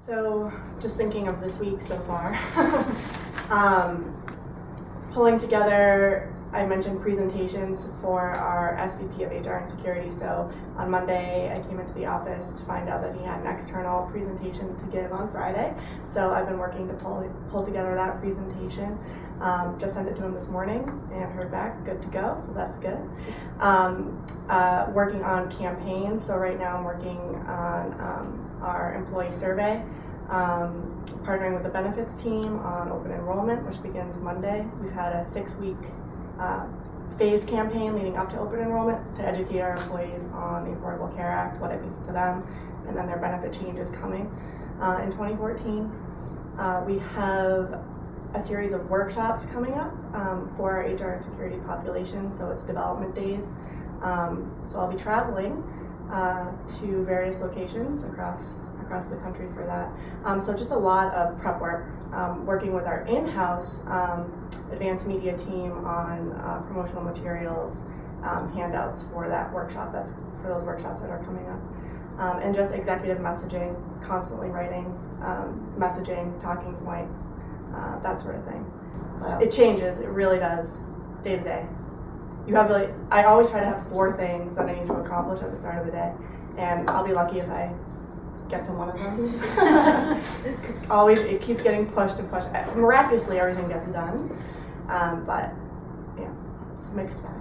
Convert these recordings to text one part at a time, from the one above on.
So just thinking of this week so far, pulling together, I mentioned presentations for our SVP of HR and Security. So on Monday, I came into the office to find out that he had an external presentation to give on Friday. So I've been working to pull together that presentation. Just sent it to him this morning and heard back, good to go, so that's good. Working on campaigns, so right now I'm working on our employee survey, partnering with the benefits team on open enrollment, which begins Monday. We've had a 6-week phased campaign leading up to open enrollment to educate our employees on the Affordable Care Act, what it means to them, and then their benefit changes coming in 2014. We have a series of workshops coming up for our HR and security population, so it's development days. So I'll be traveling to various locations across the country for that. So just a lot of prep work, working with our in-house advanced media team on promotional materials, handouts for that workshop, for those workshops that are coming up. And just executive messaging, constantly writing messaging, talking points, that sort of thing. So it changes, it really does, day to day. I always try to have 4 things that I need to accomplish at the start of the day, and I'll be lucky if I get to one of them. Always, it keeps getting pushed and pushed. Miraculously, everything gets done, but yeah, it's a mixed bag.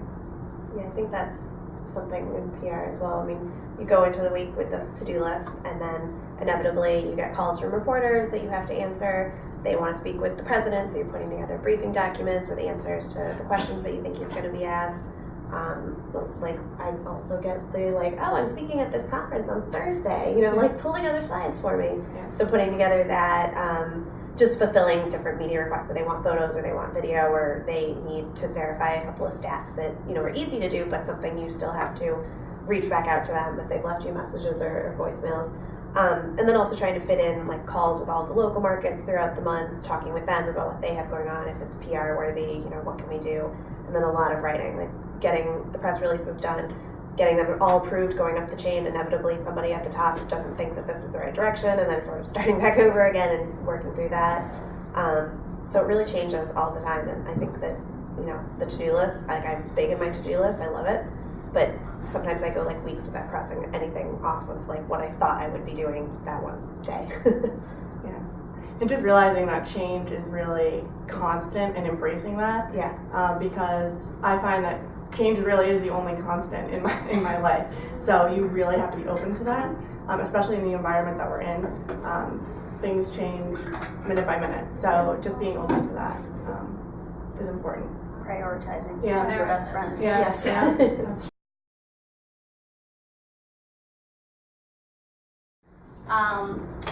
Yeah, I think that's something in PR as well. I mean, you go into the week with this to-do list, and then inevitably you get calls from reporters that you have to answer. They want to speak with the president, so you're putting together briefing documents with answers to the questions that you think he's going to be asked. Like, I also get the oh, I'm speaking at this conference on Thursday, pulling other slides for me. Yeah. So putting together that, just fulfilling different media requests. So they want photos or they want video, or they need to verify a couple of stats that, are easy to do, but something you still have to reach back out to them if they've left you messages or voicemails. And then also trying to fit in calls with all the local markets throughout the month, talking with them about what they have going on, if it's PR worthy, what can we do? And then a lot of writing, getting the press releases done, getting them all approved, going up the chain. Inevitably somebody at the top doesn't think that this is the right direction, and then sort of starting back over again and working through that. So it really changes all the time, and I think that, the to-do list, I'm big in my to-do list, I love it, but sometimes I go weeks without crossing anything off of what I thought I would be doing that one day. Yeah, and just realizing that change is really constant and embracing that. Yeah. Because I find that change really is the only constant in my life. So you really have to be open to that, especially in the environment that we're in. Things change minute by minute, so just being open to that is important. Prioritizing. Yeah. Who's your best friend? Yeah. Yes. Yeah.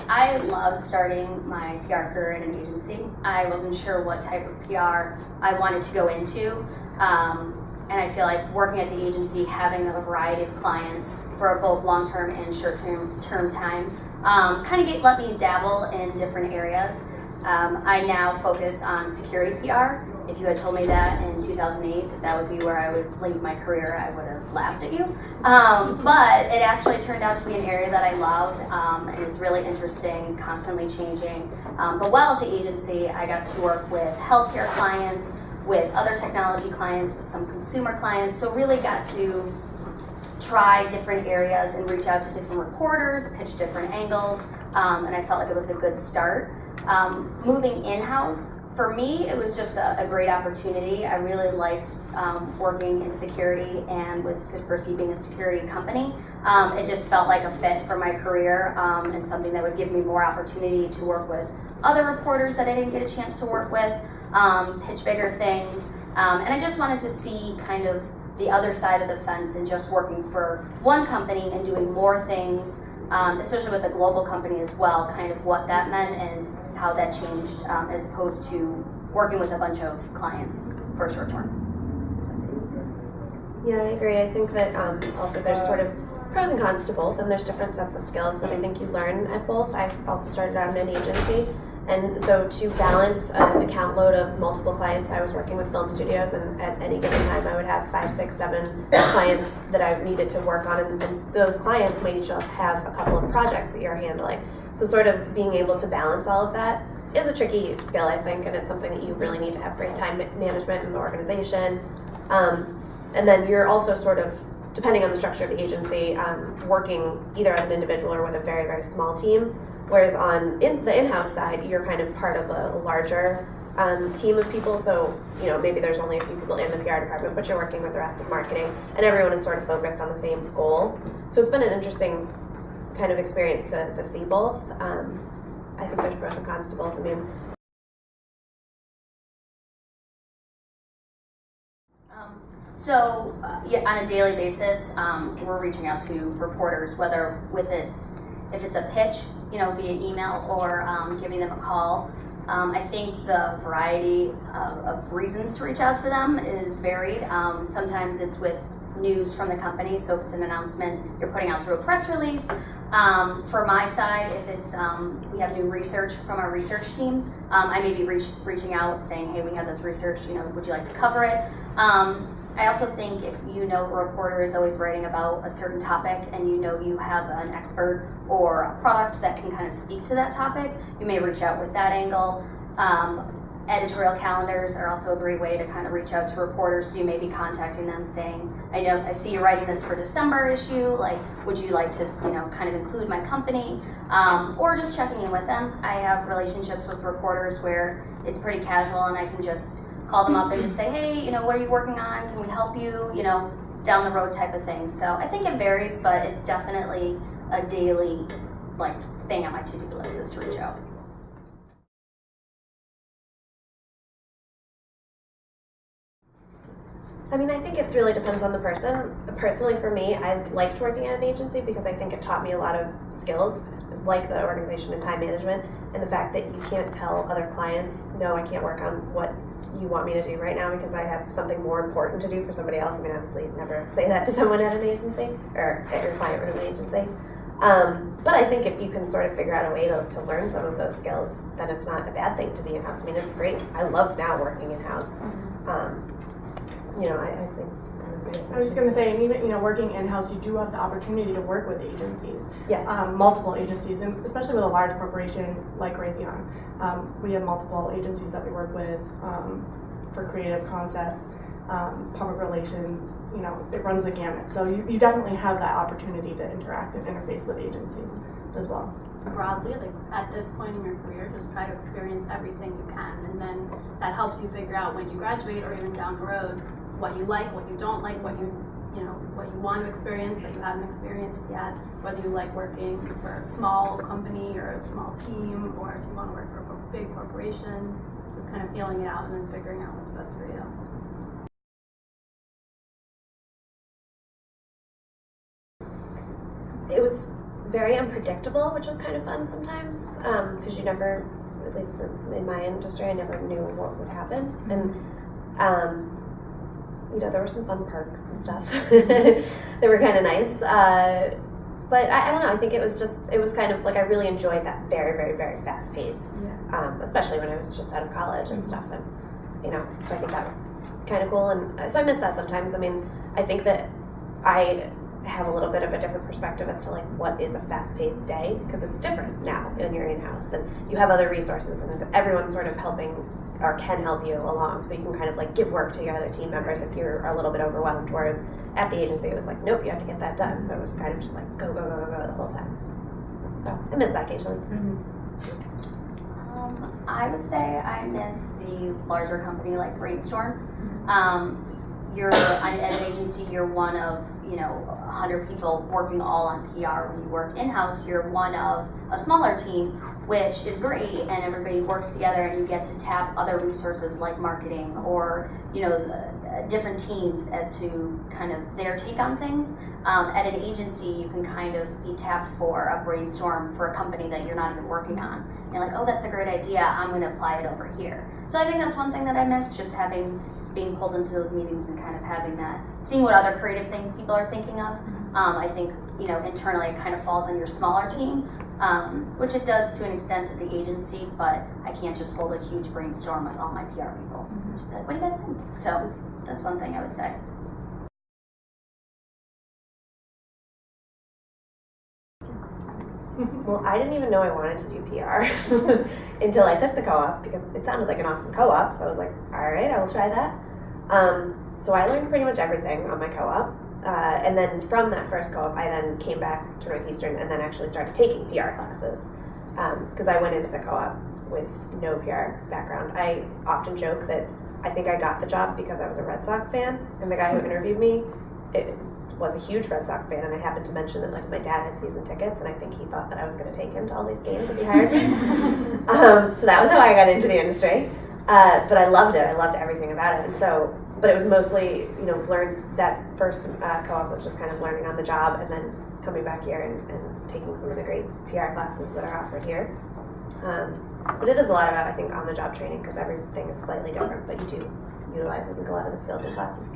I loved starting my PR career at an agency. I wasn't sure what type of PR I wanted to go into, and I feel like working at the agency, having a variety of clients for both long-term and short-term time, kind of let me dabble in different areas. I now focus on security PR. If you had told me that in 2008 that would be where I would lead my career, I would have laughed at you. But it actually turned out to be an area that I love, and it's really interesting, constantly changing. But while at the agency, I got to work with healthcare clients, with other technology clients, with some consumer clients, so really got to try different areas and reach out to different reporters, pitch different angles, and I felt like it was a good start. Moving in-house, for me, it was just a great opportunity. I really liked working in security, and with Kaspersky being a security company, it just felt like a fit for my career, and something that would give me more opportunity to work with other reporters that I didn't get a chance to work with, pitch bigger things, and I just wanted to see kind of the other side of the fence and just working for one company and doing more things, especially with a global company as well, kind of what that meant and how that changed, as opposed to working with a bunch of clients for a short term. Yeah, I agree. I think that also there's sort of pros and cons to both, and there's different sets of skills that I think you learn at both. I also started out in an agency, and so to balance an account load of multiple clients, I was working with film studios, and at any given time I would have 5, 6, 7 clients that I needed to work on, and those clients might each have a couple of projects that you're handling. So sort of being able to balance all of that is a tricky skill, I think, and it's something that you really need to have great time management and organization. And then you're also sort of, depending on the structure of the agency, working either as an individual or with a very, very small team, whereas on the in-house side, you're kind of part of a larger team of people. So, maybe there's only a few people in the PR department, but you're working with the rest of marketing, and everyone is sort of focused on the same goal. So it's been an interesting kind of experience to see both. I think there's pros and cons to both. I mean, on a daily basis, we're reaching out to reporters, whether if it's a pitch, via email, or giving them a call. I think the variety of reasons to reach out to them is varied. Sometimes it's with news from the company, so if it's an announcement you're putting out through a press release. For my side, if it's we have new research from our research team, I may be reaching out saying, hey, we have this research, would you like to cover it? I also think if a reporter is always writing about a certain topic and you have an expert or a product that can kind of speak to that topic, you may reach out with that angle. Editorial calendars are also a great way to kind of reach out to reporters. So you may be contacting them saying, I see you're writing this for December issue, like, would you like to, kind of include my company? Or just checking in with them. I have relationships with reporters where it's pretty casual and I can just call them up and just say, hey, what are you working on? Can we help you? Down the road type of thing. So I think it varies, but it's definitely a daily, thing on my to-do list is to reach out. I mean, I think it really depends on the person. Personally, for me, I liked working at an agency because I think it taught me a lot of skills, like the organization and time management, and the fact that you can't tell other clients, no, I can't work on what you want me to do right now because I have something more important to do for somebody else. I mean, obviously, you'd never say that to someone at an agency or at your client or an agency. But I think if you can sort of figure out a way to learn some of those skills, then it's not a bad thing to be in-house. I mean, it's great. I love now working in-house. I think. I was just going to say, and even working in-house, you do have the opportunity to work with agencies. Yeah. Multiple agencies, and especially with a large corporation like Raytheon, we have multiple agencies that we work with for creative concepts, public relations. It runs the gamut. So you definitely have that opportunity to interact and interface with agencies as well. Broadly, at this point in your career, just try to experience everything you can, and then that helps you figure out when you graduate or even down the road what you like, what you don't like, what you want to experience but you haven't experienced yet, whether you like working for a small company or a small team, or if you want to work for a big corporation, just kind of feeling it out and then figuring out what's best for you. It was very unpredictable, which was kind of fun sometimes, because you never, at least in my industry, I never knew what would happen. And there were some fun perks and stuff that were kind of nice. But I don't know, I think it was kind of I really enjoyed that very, very, very fast pace, especially when I was just out of college and stuff. And, so I think that was kind of cool. And so I miss that sometimes. I mean, I think that I have a little bit of a different perspective as to what is a fast-paced day, because it's different now when you're in-house and you have other resources and everyone's sort of helping or can help you along, so you can kind of give work to your other team members if you're a little bit overwhelmed, whereas at the agency it was nope, you have to get that done, so it was kind of just go, go, go, go, go the whole time. So I miss that occasionally. I would say I miss the larger company like Brainstorms. You're at an agency, you're one of 100 people working all on PR. When you work in-house, you're one of a smaller team, which is great, and everybody works together and you get to tap other resources like marketing or different teams as to kind of their take on things. At an agency, you can kind of be tapped for a brainstorm for a company that you're not even working on. You're like, oh, that's a great idea, I'm going to apply it over here. So I think that's one thing that I miss, just being pulled into those meetings and kind of having that, seeing what other creative things people are thinking of. I think, internally it kind of falls on your smaller team, which it does to an extent at the agency, but I can't just hold a huge brainstorm with all my PR people. Just be like, what do you guys think? So that's one thing I would say. Well, I didn't even know I wanted to do PR until I took the co-op because it sounded like an awesome co-op. So I was like, all right, I will try that. So I learned pretty much everything on my co-op. And then from that first co-op, I then came back to Northeastern and then actually started taking PR classes because I went into the co-op with no PR background. I often joke that I think I got the job because I was a Red Sox fan, and the guy who interviewed me was a huge Red Sox fan, and I happened to mention that like my dad had season tickets, and I think he thought that I was going to take him to all these games if he hired me. So that was how I got into the industry. But I loved it. I loved everything about it, and so. But it was mostly, that first co-op was just kind of learning on the job, and then coming back here and taking some of the great PR classes that are offered here. But it is a lot about, I think, on-the-job training because everything is slightly different, but you do utilize, I think, a lot of the skills in classes.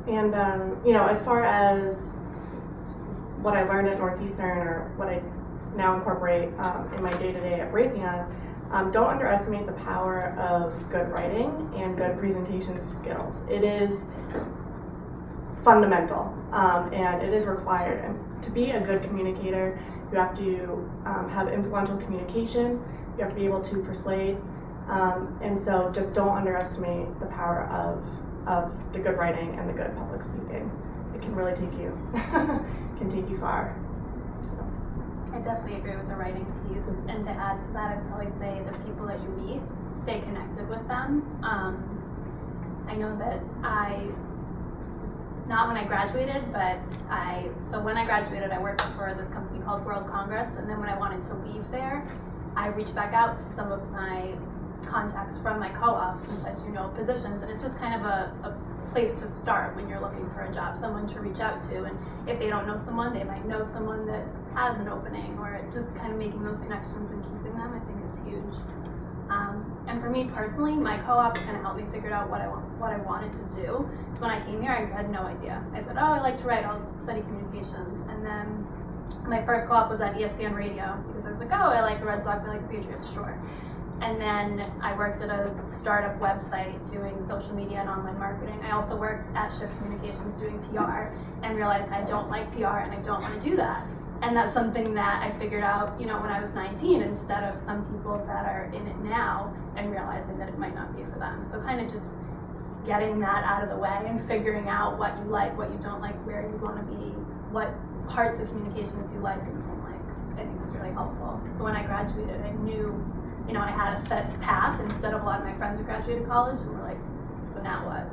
And, as far as what I learned at Northeastern or what I now incorporate in my day-to-day at Raytheon, don't underestimate the power of good writing and good presentation skills. It is fundamental and it is required. And to be a good communicator, you have to have influential communication. You have to be able to persuade. And so just don't underestimate the power of the good writing and the good public speaking. It can really take you, far. I definitely agree with the writing piece, and to add to that, I'd probably say the people that you meet, stay connected with them. I know that not when I graduated, but when I graduated, I worked for this company called World Congress, and then when I wanted to leave there, I reached back out to some of my contacts from my co-ops and said, positions, and it's just kind of a place to start when you're looking for a job, someone to reach out to, and if they don't know someone, they might know someone that has an opening, or just kind of making those connections and keeping them, I think is huge. And for me personally, my co-ops kind of helped me figure out what I wanted to do. So when I came here, I had no idea. I said, I like to write, I'll study communications, and then my first co-op was at ESPN Radio because I was like, I like the Red Sox, I like the Patriots, sure. And then I worked at a startup website doing social media and online marketing. I also worked at Shift Communications doing PR and realized I don't like PR and I don't want to do that. And that's something that I figured out, when I was 19 instead of some people that are in it now and realizing that it might not be for them. So kind of just getting that out of the way and figuring out what you like, what you don't like, where you want to be, what parts of communications you like and don't like, I think was really helpful. So when I graduated, I knew I had a set path instead of a lot of my friends who graduated college and were like, so now what?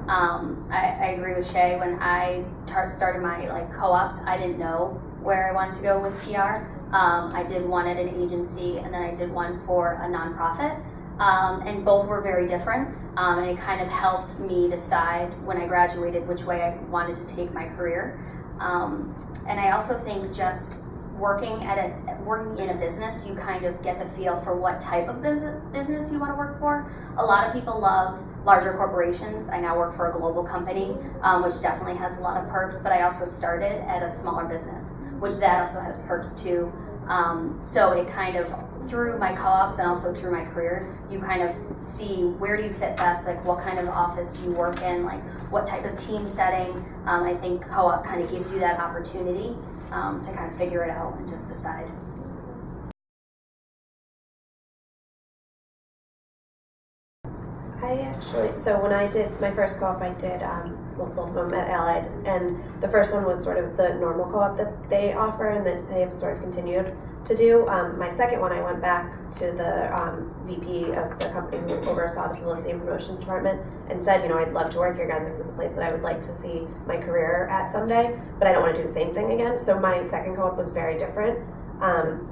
I agree with Shay. When I started my co-ops, I didn't know where I wanted to go with PR. I did one at an agency and then I did one for a nonprofit. And both were very different. And it kind of helped me decide when I graduated which way I wanted to take my career. And I also think just working in a business, you kind of get the feel for what type of business you want to work for. A lot of people love larger corporations. I now work for a global company, which definitely has a lot of perks, but I also started at a smaller business, which that also has perks too. So it kind of, through my co-ops and also through my career, you kind of see where do you fit best, what kind of office do you work in, what type of team setting. I think co-op kind of gives you that opportunity to kind of figure it out and just decide. So when I did my first co-op, I did both of them at Allied, and the first one was sort of the normal co-op that they offer and that they have sort of continued to do. My second one, I went back to the VP of the company who oversaw the publicity and promotions department and said, I'd love to work here again. This is a place that I would like to see my career at someday, but I don't want to do the same thing again. So my second co-op was very different.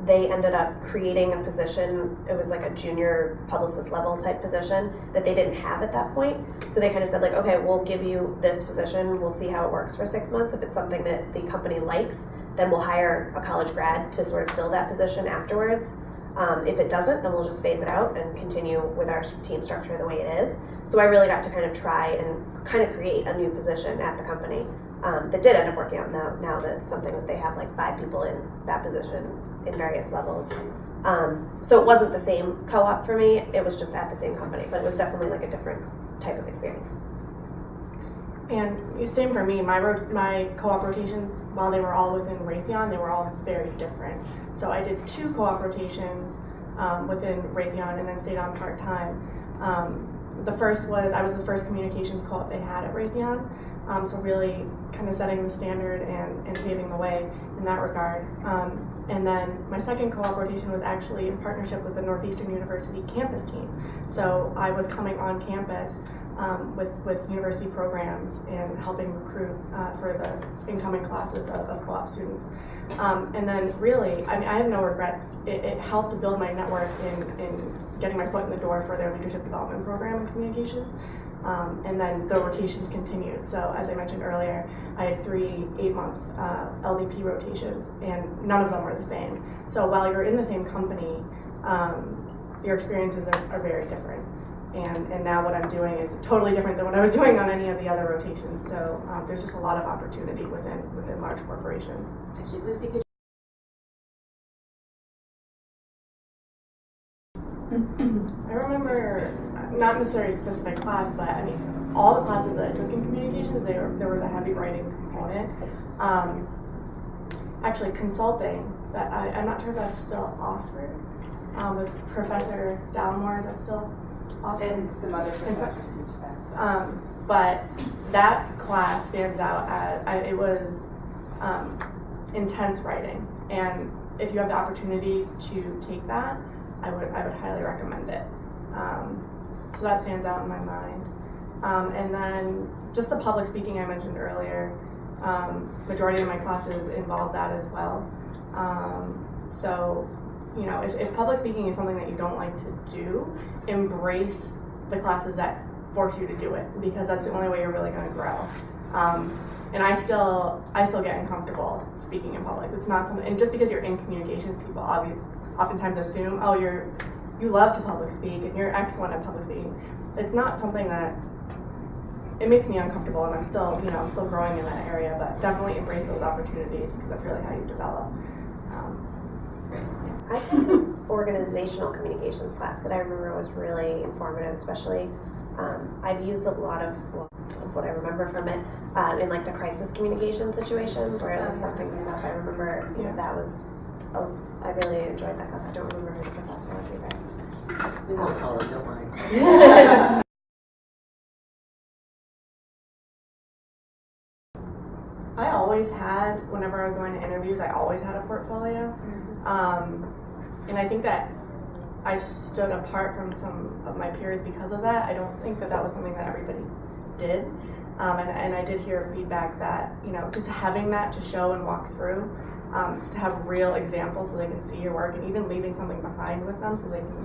They ended up creating a position, it was like a junior publicist level type position that they didn't have at that point. So they kind of said okay, we'll give you this position, we'll see how it works for 6 months. If it's something that the company likes, then we'll hire a college grad to sort of fill that position afterwards. If it doesn't, then we'll just phase it out and continue with our team structure the way it is. So I really got to kind of try and kind of create a new position at the company. That did end up working out now that's something that they have 5 people in that position in various levels. So it wasn't the same co-op for me, it was just at the same company, but it was definitely a different type of experience. And same for me, my co-op rotations, while they were all within Raytheon, they were all very different. So I did 2 co-op rotations within Raytheon and then stayed on part-time. The first was, I was the first communications co-op they had at Raytheon, so really kind of setting the standard and paving the way in that regard. And then my second co-op rotation was actually in partnership with the Northeastern University campus team. So I was coming on campus with university programs and helping recruit for the incoming classes of co-op students. And then really, I mean, I have no regrets. It helped to build my network in getting my foot in the door for their leadership development program in communications. And then the rotations continued. So as I mentioned earlier, I had 3 8-month LDP rotations, and none of them were the same. So while you're in the same company, your experiences are very different. And now what I'm doing is totally different than what I was doing on any of the other rotations. So there's just a lot of opportunity within large corporations. Thank you. Lucy, could I remember, not necessarily a specific class, but I mean, all the classes that I took in communications, there were the heavy writing component. Actually, consulting, that I'm not sure if that's still offered, with Professor Dalmore, that's still offered. and some other professors teach that. But that class stands out as, it was intense writing, and if you have the opportunity to take that, I would highly recommend it. So that stands out in my mind. And then just the public speaking I mentioned earlier, majority of my classes involve that as well. So, you know, if public speaking is something that you don't like to do, embrace the classes that force you to do it, because that's the only way you're really going to grow. And I still get uncomfortable speaking in public. It's not something, and just because you're in communications, people oftentimes assume, oh, you love to public speak and you're excellent at public speaking. It's not something that, it makes me uncomfortable, and I'm still growing in that area, but definitely embrace those opportunities, because that's really how you develop. I took an organizational communications class that I remember was really informative, especially I've used a lot of what I remember from it in like the crisis communication situation where like something comes up. I remember that was, I really enjoyed that class. I don't remember who the professor was either. We won't call it, don't worry. I always had, whenever I was going to interviews, I always had a portfolio. And I think that I stood apart from some of my peers because of that. I don't think that was something that everybody did. And I did hear feedback that, just having that to show and walk through, to have real examples so they can see your work, and even leaving something behind with them so they can,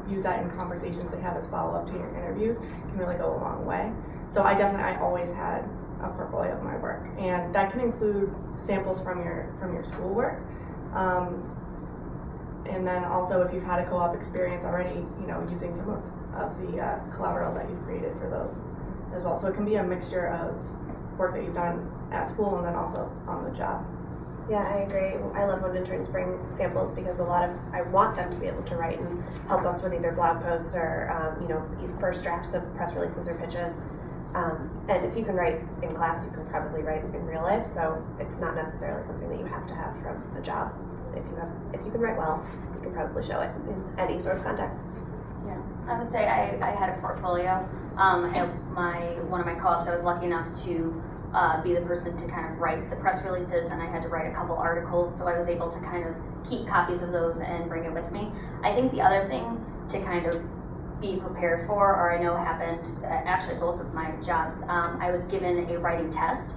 use that in conversations they have as follow-up to your interviews can really go a long way. So I always had a portfolio of my work, and that can include samples from your schoolwork. And then also if you've had a co-op experience already, using some of the collateral that you've created for those as well. So it can be a mixture of work that you've done at school and then also on the job. Yeah, I agree. I love when interns bring samples because I want them to be able to write and help us with either blog posts or, first drafts of press releases or pitches. And if you can write in class, you can probably write in real life. So it's not necessarily something that you have to have from a job. If you can write well, you can probably show it in any sort of context. Yeah, I would say I had a portfolio. At one of my co-ops, I was lucky enough to be the person to kind of write the press releases, and I had to write a couple articles, so I was able to kind of keep copies of those and bring it with me. I think the other thing to kind of be prepared for, or I know happened actually both of my jobs, I was given a writing test.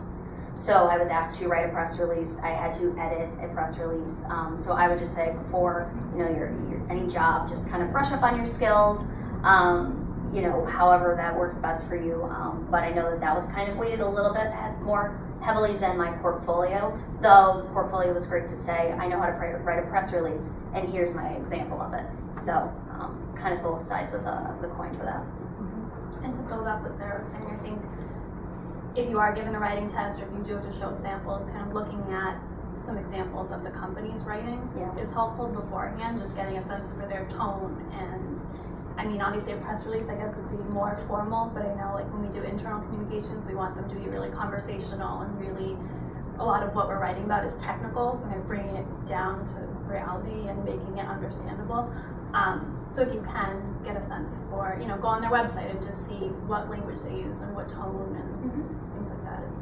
So I was asked to write a press release. I had to edit a press release. So I would just say before, your any job, just kind of brush up on your skills, however that works best for you. But I know that was kind of weighted a little bit more heavily than my portfolio, though the portfolio was great to say, I know how to write a press release, and here's my example of it. So kind of both sides of the coin for that. And to build up what Sarah was saying, I think if you are given a writing test or if you do have to show samples, kind of looking at some examples of the company's writing is helpful beforehand, just getting a sense for their tone. And I mean, obviously a press release, I guess, would be more formal, but I know like when we do internal communications, we want them to be really conversational and really, a lot of what we're writing about is technical, so I'm bringing it down to reality and making it understandable. So if you can get a sense for, you know, go on their website and just see what language they use and what tone and things like that is.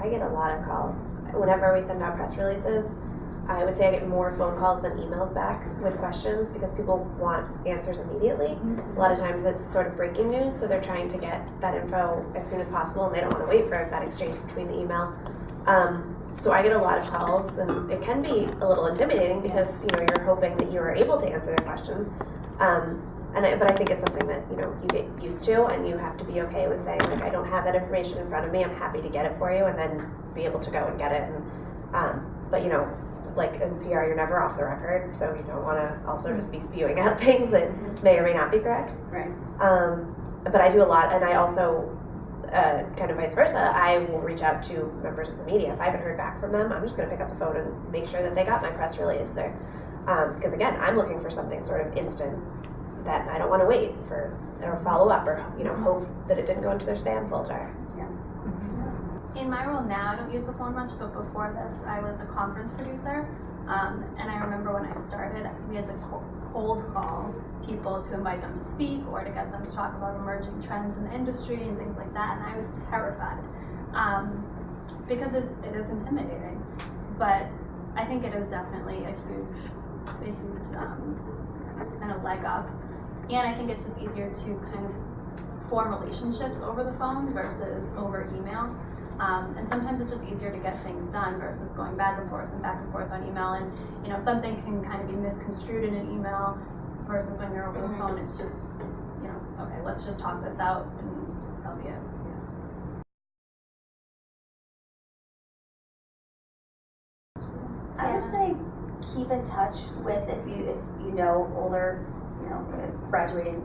I get a lot of calls. Whenever we send out press releases, I would say I get more phone calls than emails back with questions because people want answers immediately. A lot of times it's sort of breaking news, so they're trying to get that info as soon as possible and they don't want to wait for that exchange between the email. So I get a lot of calls, and it can be a little intimidating because, you know, you're hoping that you are able to answer their questions. But I think it's something that, you know, you get used to, and you have to be okay with saying, like, I don't have that information in front of me, I'm happy to get it for you, and then be able to go and get it. And but, you know, like in PR, you're never off the record, so you don't want to also just be spewing out things that may or may not be correct. Right. But I do a lot, and I also, kind of vice versa, I will reach out to members of the media. If I haven't heard back from them, I'm just going to pick up the phone and make sure that they got my press release. Or, because again, I'm looking for something sort of instant that I don't want to wait for or follow up or, you know, hope that it didn't go into their spam filter. In my role now, I don't use the phone much, but before this, I was a conference producer. And I remember when I started, we had to cold call people to invite them to speak or to get them to talk about emerging trends in the industry and things like that. And I was terrified because it is intimidating. But I think it is definitely a huge kind of leg up. And I think it's just easier to kind of form relationships over the phone versus over email. And sometimes it's just easier to get things done versus going back and forth on email. And, you know, something can kind of be misconstrued in an email versus when you're over the phone, it's just, you know, okay, let's just talk this out and that'll be it. I would say keep in touch with, if you know older, you know, graduating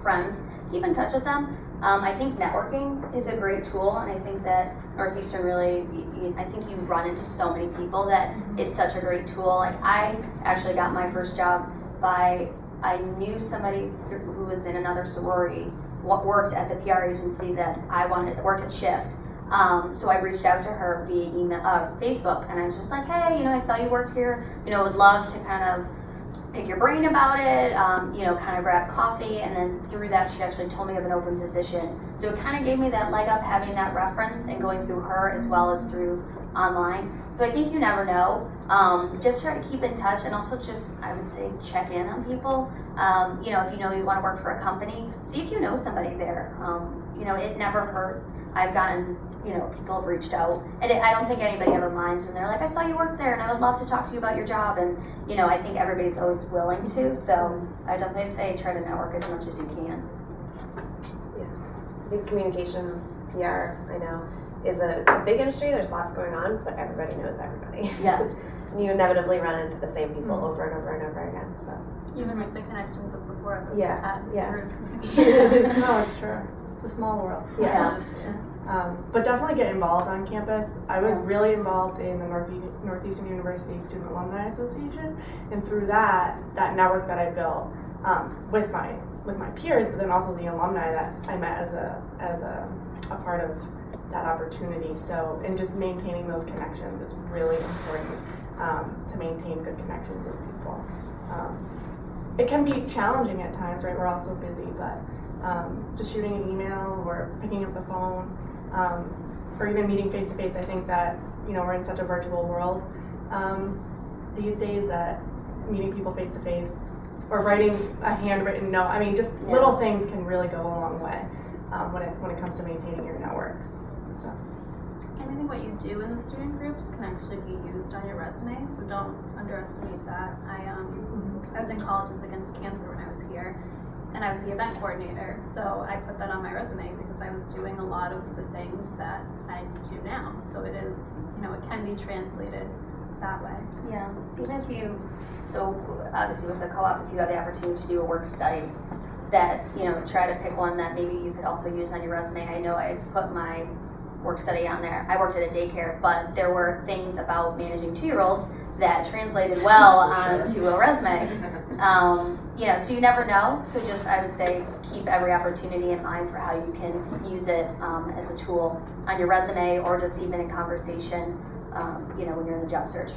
friends, keep in touch with them. I think networking is a great tool, and I think that Northeastern really, I think you run into so many people that it's such a great tool. Like, I actually got my first job by, I knew somebody who was in another sorority, worked at the PR agency that I worked at Shift. So I reached out to her via email, Facebook, and I was just like, hey, you know, I saw you worked here, you know, would love to kind of pick your brain about it, you know, kind of grab coffee. And then through that, she actually told me of an open position. So it kind of gave me that leg up, having that reference and going through her as well as through online. So I think you never know. Just try to keep in touch, and also just, I would say, check in on people. You know, if you know you want to work for a company, see if you know somebody there. You know, it never hurts. I've gotten, you know, people have reached out, and I don't think anybody ever minds when they're like, I saw you work there and I would love to talk to you about your job. And, you know, I think everybody's always willing to, so I definitely say try to network as much as you can. Yeah, I think communications, PR, I know, is a big industry. There's lots going on, but everybody knows everybody. Yeah. You inevitably run into the same people over and over and over again, so. Even like the connections of the four of us Yeah. through communications. No, it's true. It's a small world. Yeah. But definitely get involved on campus. I was really involved in the Northeastern University Student Alumni Association, and through that network that I built with my peers, but then also the alumni that I met as a part of that opportunity. So, and just maintaining those connections, it's really important to maintain good connections with people. It can be challenging at times, right? We're all so busy, but just shooting an email or picking up the phone, or even meeting face to face. I think that, you know, we're in such a virtual world these days that meeting people face to face or writing a handwritten note, I mean, just little things can really go a long way when it comes to maintaining your networks. So. And I think what you do in the student groups can actually be used on your resume, so don't underestimate that. I was in colleges against cancer when I was here, and I was the event coordinator, so I put that on my resume because I was doing a lot of the things that I do now. So it is, you know, it can be translated that way. Yeah, even if you, so obviously with the co-op, if you have the opportunity to do a work study, that, you know, try to pick one that maybe you could also use on your resume. I know I put my work study on there. I worked at a daycare, but there were things about managing 2-year-olds that translated well onto a resume. You know, so you never know. So just, I would say, keep every opportunity in mind for how you can use it as a tool on your resume or just even in conversation, you know, when you're in the job search.